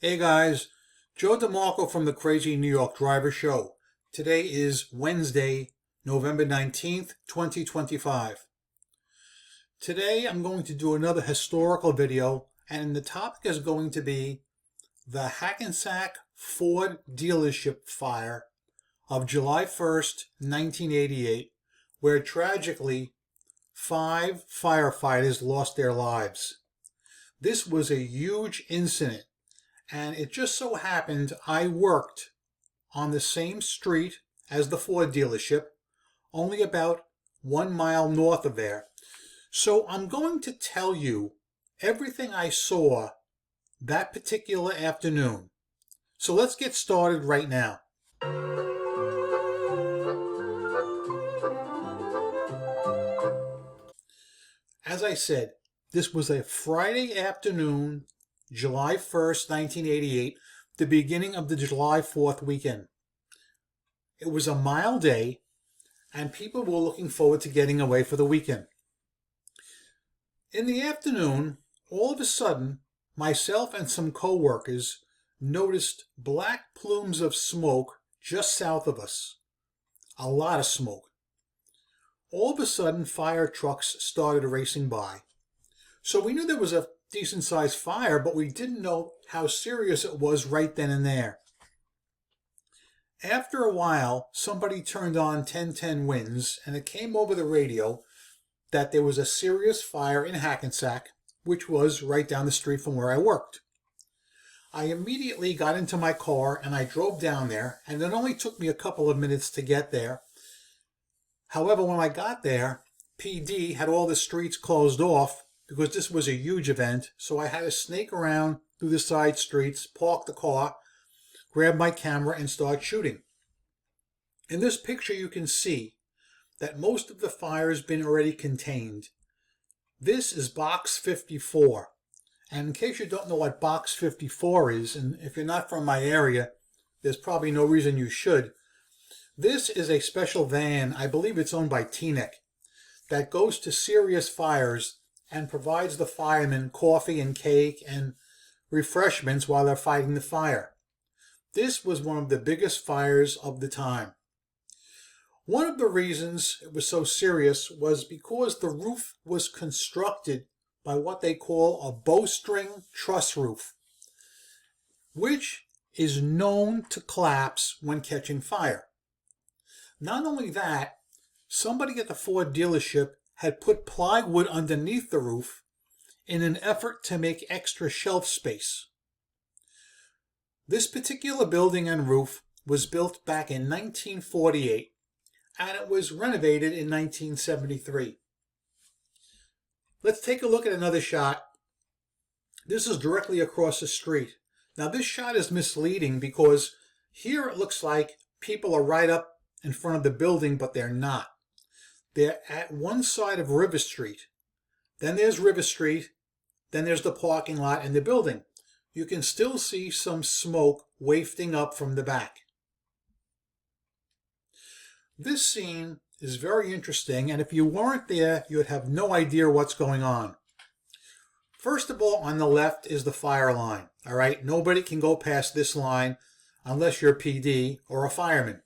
Hey guys, Joe DeMarco from the Crazy New York Driver Show. Today is Wednesday, November 19th, 2025. Today I'm going to do another historical video, and the topic is going to be the Hackensack Ford Dealership Fire of July 1st, 1988, where tragically 5 firefighters lost their lives. This was a huge incident. And it just so happened I worked on the same street as the Ford dealership, only about 1 mile north of there. So I'm going to tell you everything I saw that particular afternoon. So let's get started right now. As I said, this was a Friday afternoon, July 1st, 1988, the beginning of the July 4th weekend. It was a mild day, and people were looking forward to getting away for the weekend. In the afternoon, all of a sudden, myself and some co-workers noticed black plumes of smoke just south of us. A lot of smoke. All of a sudden, fire trucks started racing by. So we knew there was a decent-sized fire, but we didn't know how serious it was right then and there. After a while, somebody turned on 1010 winds, and it came over the radio that there was a serious fire in Hackensack, which was right down the street from where I worked. I immediately got into my car and I drove down there, and it only took me a couple of minutes to get there. However, when I got there, PD had all the streets closed off because this was a huge event, so I had to snake around through the side streets, park the car, grab my camera, and start shooting. In this picture you can see that most of the fire has been already contained. This is box 54, and in case you don't know what box 54 is, and if you're not from my area, there's probably no reason you should. This is a special van, I believe it's owned by Teaneck, that goes to serious fires and provides the firemen coffee and cake and refreshments while they're fighting the fire. This was one of the biggest fires of the time. One of the reasons it was so serious was because the roof was constructed by what they call a bowstring truss roof, which is known to collapse when catching fire. Not only that, somebody at the Ford dealership had put plywood underneath the roof in an effort to make extra shelf space. This particular building and roof was built back in 1948, and it was renovated in 1973. Let's take a look at another shot. This is directly across the street. Now this shot is misleading because here it looks like people are right up in front of the building, but they're not. They're at one side of River Street. Then there's River Street. Then there's the parking lot and the building. You can still see some smoke wafting up from the back. This scene is very interesting, and if you weren't there, you would have no idea what's going on. First of all, on the left is the fire line. All right, nobody can go past this line unless you're PD or a fireman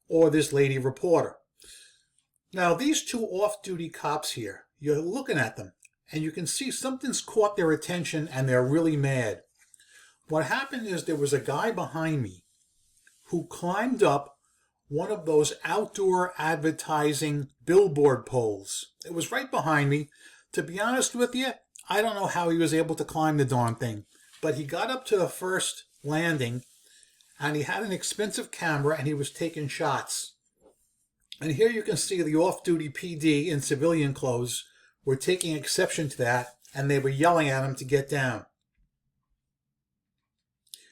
or this lady reporter. Now, these two off-duty cops here, you're looking at them, and you can see something's caught their attention, and they're really mad. What happened is there was a guy behind me who climbed up one of those outdoor advertising billboard poles. It was right behind me. To be honest with you, I don't know how he was able to climb the darn thing, but he got up to the first landing, and he had an expensive camera, and he was taking shots. And here you can see the off-duty PD in civilian clothes were taking exception to that, and they were yelling at him to get down.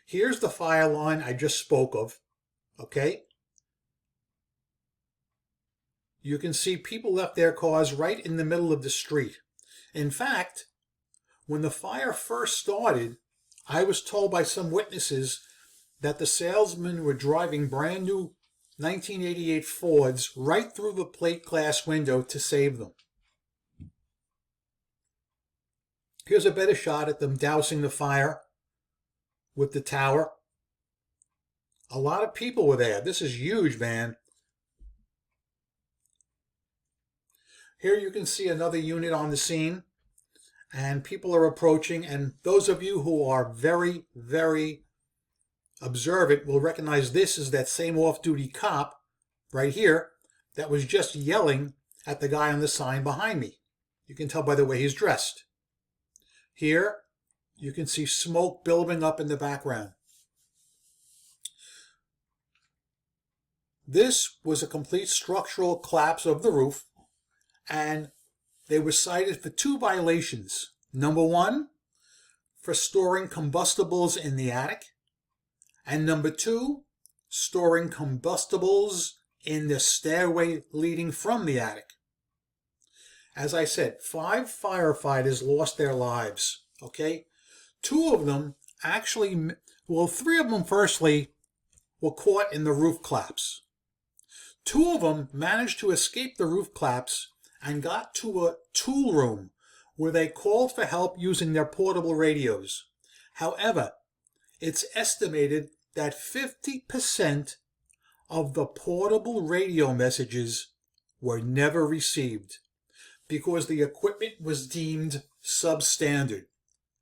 Here's the fire line I just spoke of, okay? You can see people left their cars right in the middle of the street. In fact, when the fire first started, I was told by some witnesses that the salesmen were driving brand new 1988 Fords right through the plate glass window to save them. Here's a better shot at them dousing the fire. with the tower. A lot of people were there. This is huge, man. Here you can see another unit on the scene, and people are approaching, and those of you who are very, very observant will recognize this is that same off-duty cop right here that was just yelling at the guy on the sign behind me. You can tell by the way he's dressed. Here you can see smoke billowing up in the background. This was a complete structural collapse of the roof, and they were cited for 2 violations. Number 1, for storing combustibles in the attic, and number 2, storing combustibles in the stairway leading from the attic. As I said, 5 firefighters lost their lives, okay? 2 of them actually, well, 3 of them firstly were caught in the roof collapse. 2 of them managed to escape the roof collapse and got to a tool room where they called for help using their portable radios. However, it's estimated that 50% of the portable radio messages were never received because the equipment was deemed substandard.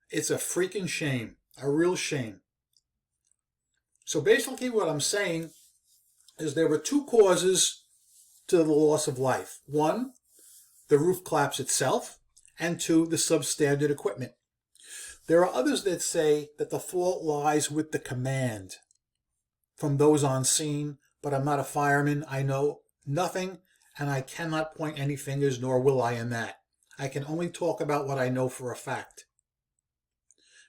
It's a freaking shame, a real shame. So basically what I'm saying is there were 2 causes to the loss of life. 1, the roof collapse itself, and 2, the substandard equipment. There are others that say that the fault lies with the command from those on scene, but I'm not a fireman. I know nothing, and I cannot point any fingers, nor will I in that. I can only talk about what I know for a fact.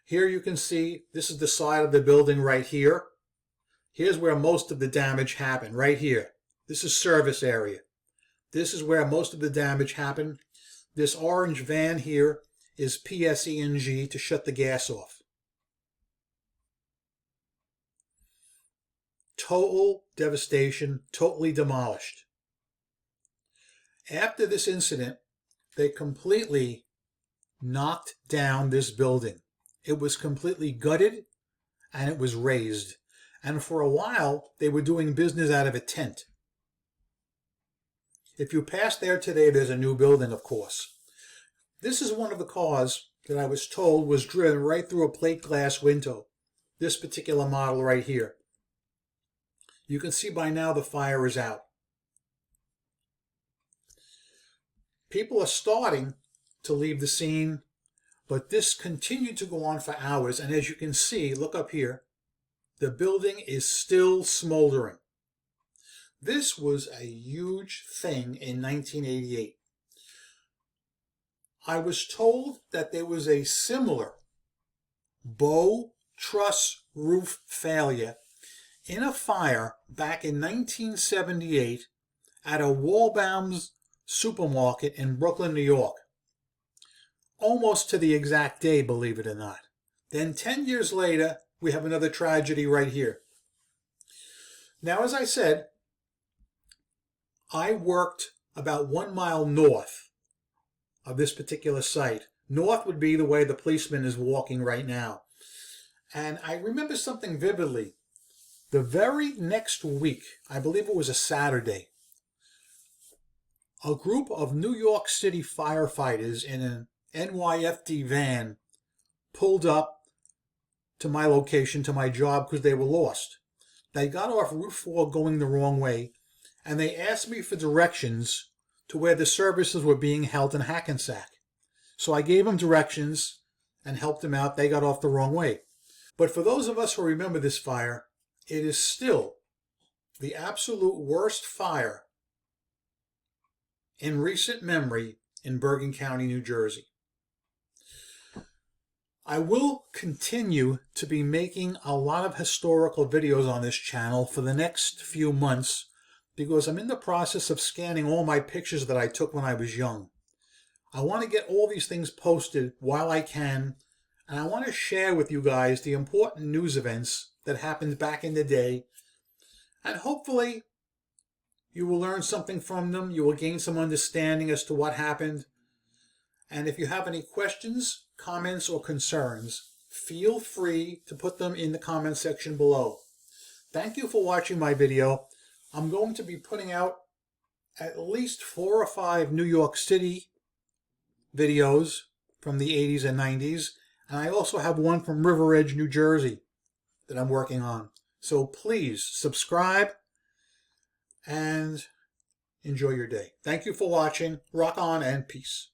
Here you can see, this is the side of the building right here. Here's where most of the damage happened, right here. This is service area. This is where most of the damage happened. This orange van here is PSE&G to shut the gas off. Total devastation, totally demolished. After this incident, they completely knocked down this building. It was completely gutted and it was razed. And for a while, they were doing business out of a tent. If you pass there today, there's a new building, of course. This is one of the cars that I was told was driven right through a plate glass window. This particular model right here. You can see by now the fire is out. People are starting to leave the scene, but this continued to go on for hours. And as you can see, look up here, the building is still smoldering. This was a huge thing in 1988. I was told that there was a similar bow truss roof failure in a fire back in 1978 at a Walbaum's supermarket in Brooklyn, New York. Almost to the exact day, believe it or not. Then 10 years later, we have another tragedy right here. Now, as I said, I worked about 1 mile north of this particular site. North would be the way the policeman is walking right now. And I remember something vividly. The very next week, I believe it was a Saturday, a group of New York City firefighters in an NYFD van pulled up to my location, to my job, because they were lost. They got off Route 4 going the wrong way, and they asked me for directions to where the services were being held in Hackensack. So I gave them directions and helped them out. They got off the wrong way. But for those of us who remember this fire, it is still the absolute worst fire in recent memory in Bergen County, New Jersey. I will continue to be making a lot of historical videos on this channel for the next few months because I'm in the process of scanning all my pictures that I took when I was young. I want to get all these things posted while I can, and I want to share with you guys the important news events that happened back in the day, and hopefully you will learn something from them. You will gain some understanding as to what happened. And if you have any questions, comments, or concerns, feel free to put them in the comment section below. Thank you for watching my video. I'm going to be putting out at least 4 or 5 New York City videos from the 80s and 90s. And I also have one from River Edge, New Jersey that I'm working on. So please subscribe and enjoy your day. Thank you for watching. Rock on and peace.